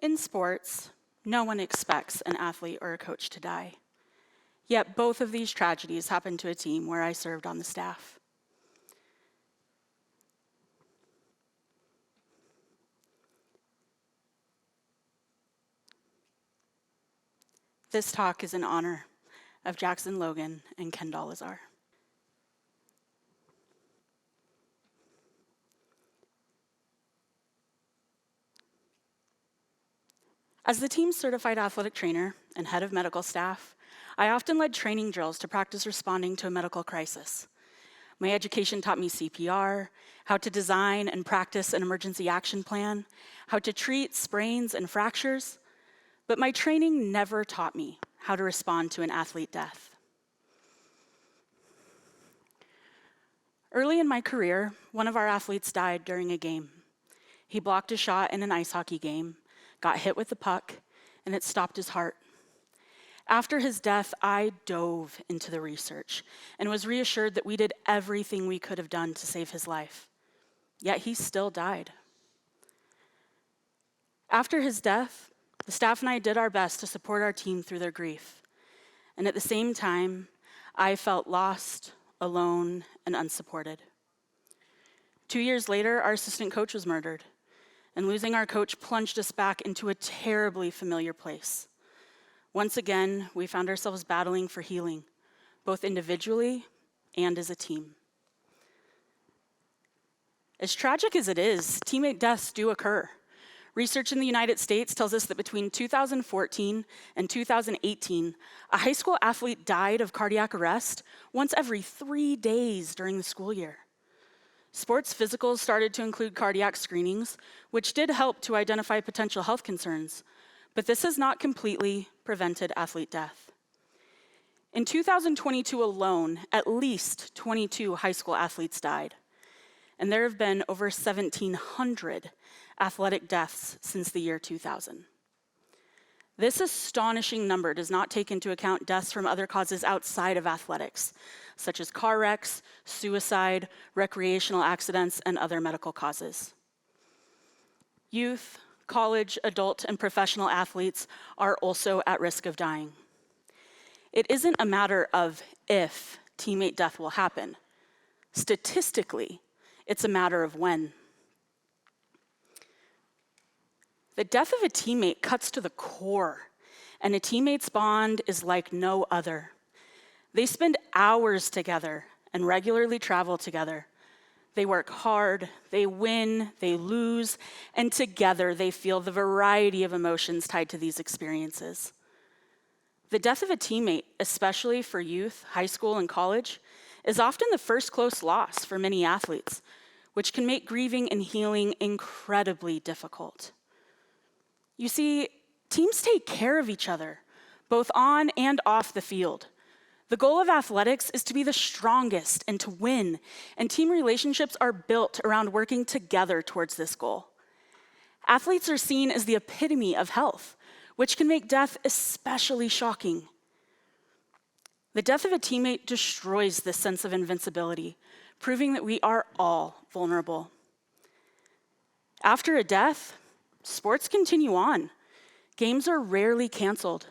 In sports, no one expects an athlete or a coach to die. Yet both of these tragedies happened to a team where I served on the staff. This talk is in honor of Jackson Logan and Ken Dolazar. As the team's certified athletic trainer and head of medical staff, I often led training drills to practice responding to a medical crisis. My education taught me CPR, how to design and practice an emergency action plan, how to treat sprains and fractures, but my training never taught me how to respond to an athlete death. Early in my career, one of our athletes died during a game. He blocked a shot in an ice hockey game, got hit with the puck, and it stopped his heart. After his death, I dove into the research and was reassured that we did everything we could have done to save his life. Yet he still died. After his death, the staff and I did our best to support our team through their grief. And at the same time, I felt lost, alone, and unsupported. 2 years later, our assistant coach was murdered, and losing our coach plunged us back into a terribly familiar place. Once again, we found ourselves battling for healing, both individually and as a team. As tragic as it is, teammate deaths do occur. Research in the United States tells us that between 2014 and 2018, a high school athlete died of cardiac arrest once every 3 days during the school year. Sports physicals started to include cardiac screenings, which did help to identify potential health concerns, but this has not completely prevented athlete death. In 2022 alone, at least 22 high school athletes died, and there have been over 1,700 athletic deaths since the year 2000. This astonishing number does not take into account deaths from other causes outside of athletics, such as car wrecks, suicide, recreational accidents, and other medical causes. Youth, college, adult, and professional athletes are also at risk of dying. It isn't a matter of if teammate death will happen. Statistically, it's a matter of when. The death of a teammate cuts to the core, and a teammate's bond is like no other. They spend hours together and regularly travel together. They work hard, they win, they lose, and together they feel the variety of emotions tied to these experiences. The death of a teammate, especially for youth, high school, and college, is often the first close loss for many athletes, which can make grieving and healing incredibly difficult. You see, teams take care of each other, both on and off the field. The goal of athletics is to be the strongest and to win, and team relationships are built around working together towards this goal. Athletes are seen as the epitome of health, which can make death especially shocking. The death of a teammate destroys this sense of invincibility, proving that we are all vulnerable. After a death, sports continue on. Games are rarely canceled.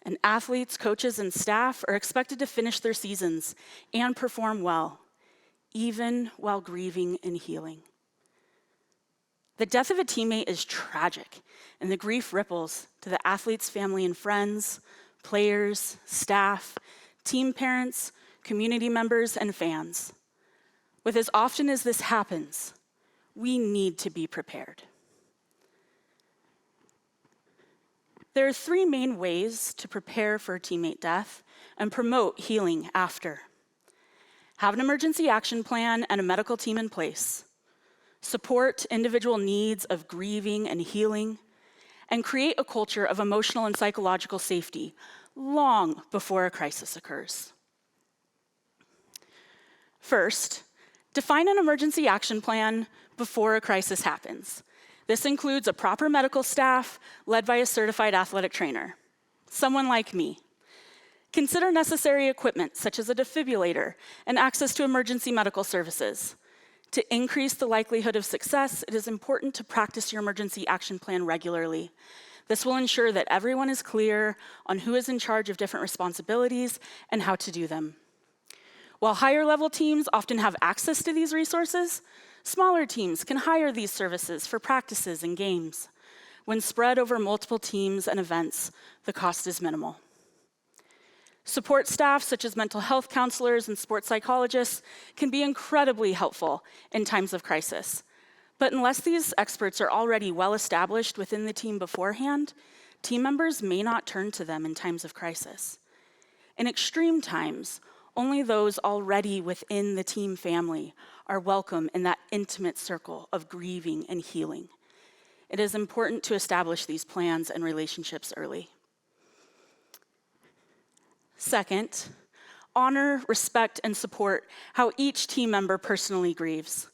And athletes, coaches, and staff are expected to finish their seasons and perform well, even while grieving and healing. The death of a teammate is tragic, and the grief ripples to the athlete's family and friends, players, staff, team parents, community members, and fans. With as often as this happens, we need to be prepared. There are 3 main ways to prepare for teammate death and promote healing after. Have an emergency action plan and a medical team in place. Support individual needs of grieving and healing, and create a culture of emotional and psychological safety long before a crisis occurs. First, define an emergency action plan before a crisis happens. This includes a proper medical staff led by a certified athletic trainer, someone like me. Consider necessary equipment such as a defibrillator and access to emergency medical services. To increase the likelihood of success, it is important to practice your emergency action plan regularly. This will ensure that everyone is clear on who is in charge of different responsibilities and how to do them. While higher level teams often have access to these resources, smaller teams can hire these services for practices and games. When spread over multiple teams and events, the cost is minimal. Support staff, such as mental health counselors and sports psychologists, can be incredibly helpful in times of crisis. But unless these experts are already well established within the team beforehand, team members may not turn to them in times of crisis. In extreme times, only those already within the team family are welcome in that intimate circle of grieving and healing. It is important to establish these plans and relationships early. Second, honor, respect, and support how each team member personally grieves.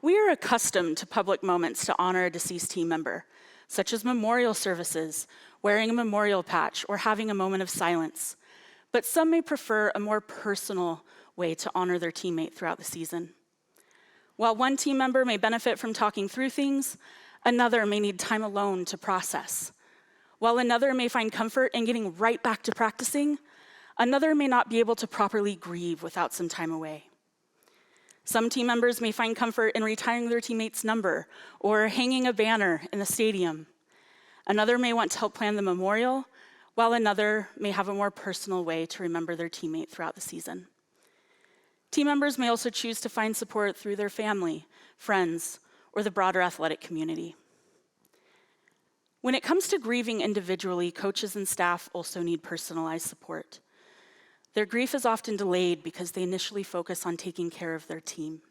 We are accustomed to public moments to honor a deceased team member, such as memorial services, wearing a memorial patch, or having a moment of silence. But some may prefer a more personal way to honor their teammate throughout the season. While one team member may benefit from talking through things, another may need time alone to process. While another may find comfort in getting right back to practicing, another may not be able to properly grieve without some time away. Some team members may find comfort in retiring their teammate's number or hanging a banner in the stadium. Another may want to help plan the memorial, while another may have a more personal way to remember their teammate throughout the season. Team members may also choose to find support through their family, friends, or the broader athletic community. When it comes to grieving individually, coaches and staff also need personalized support. Their grief is often delayed because they initially focus on taking care of their team.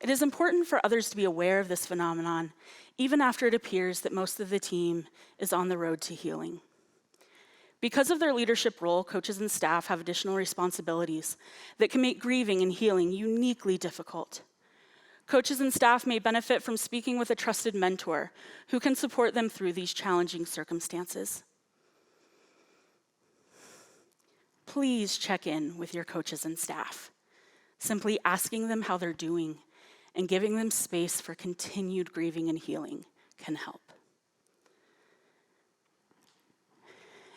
It is important for others to be aware of this phenomenon, even after it appears that most of the team is on the road to healing. Because of their leadership role, coaches and staff have additional responsibilities that can make grieving and healing uniquely difficult. Coaches and staff may benefit from speaking with a trusted mentor who can support them through these challenging circumstances. Please check in with your coaches and staff. Simply asking them how they're doing and giving them space for continued grieving and healing can help.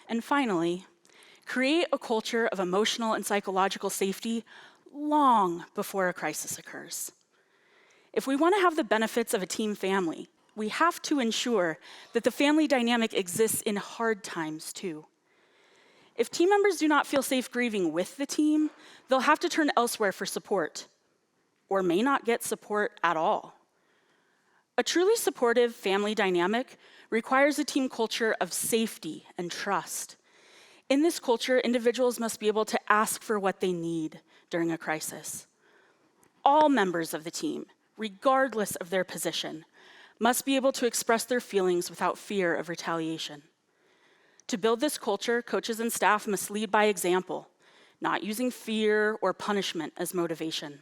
And finally, create a culture of emotional and psychological safety long before a crisis occurs. If we want to have the benefits of a team family, we have to ensure that the family dynamic exists in hard times too. If team members do not feel safe grieving with the team, they'll have to turn elsewhere for support, or may not get support at all. A truly supportive family dynamic requires a team culture of safety and trust. In this culture, individuals must be able to ask for what they need during a crisis. All members of the team, regardless of their position, must be able to express their feelings without fear of retaliation. To build this culture, coaches and staff must lead by example, not using fear or punishment as motivation.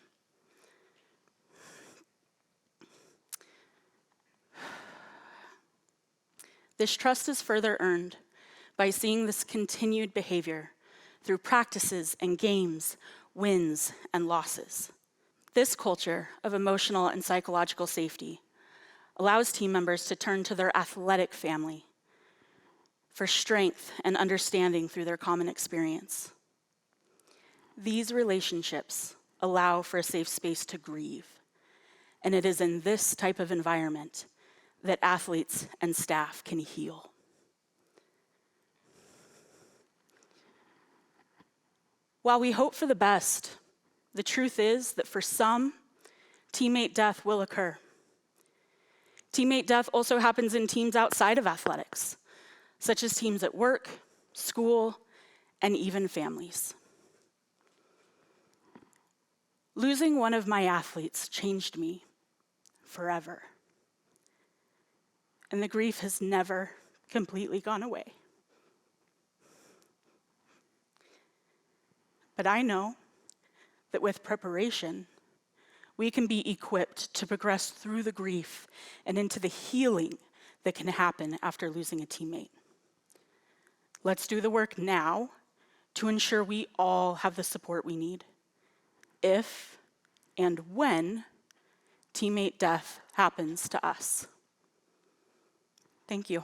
This trust is further earned by seeing this continued behavior through practices and games, wins and losses. This culture of emotional and psychological safety allows team members to turn to their athletic family for strength and understanding through their common experience. These relationships allow for a safe space to grieve, and it is in this type of environment that athletes and staff can heal. While we hope for the best, the truth is that for some, teammate death will occur. Teammate death also happens in teams outside of athletics, such as teams at work, school, and even families. Losing one of my athletes changed me forever. And the grief has never completely gone away. But I know that with preparation, we can be equipped to progress through the grief and into the healing that can happen after losing a teammate. Let's do the work now to ensure we all have the support we need if and when teammate death happens to us. Thank you.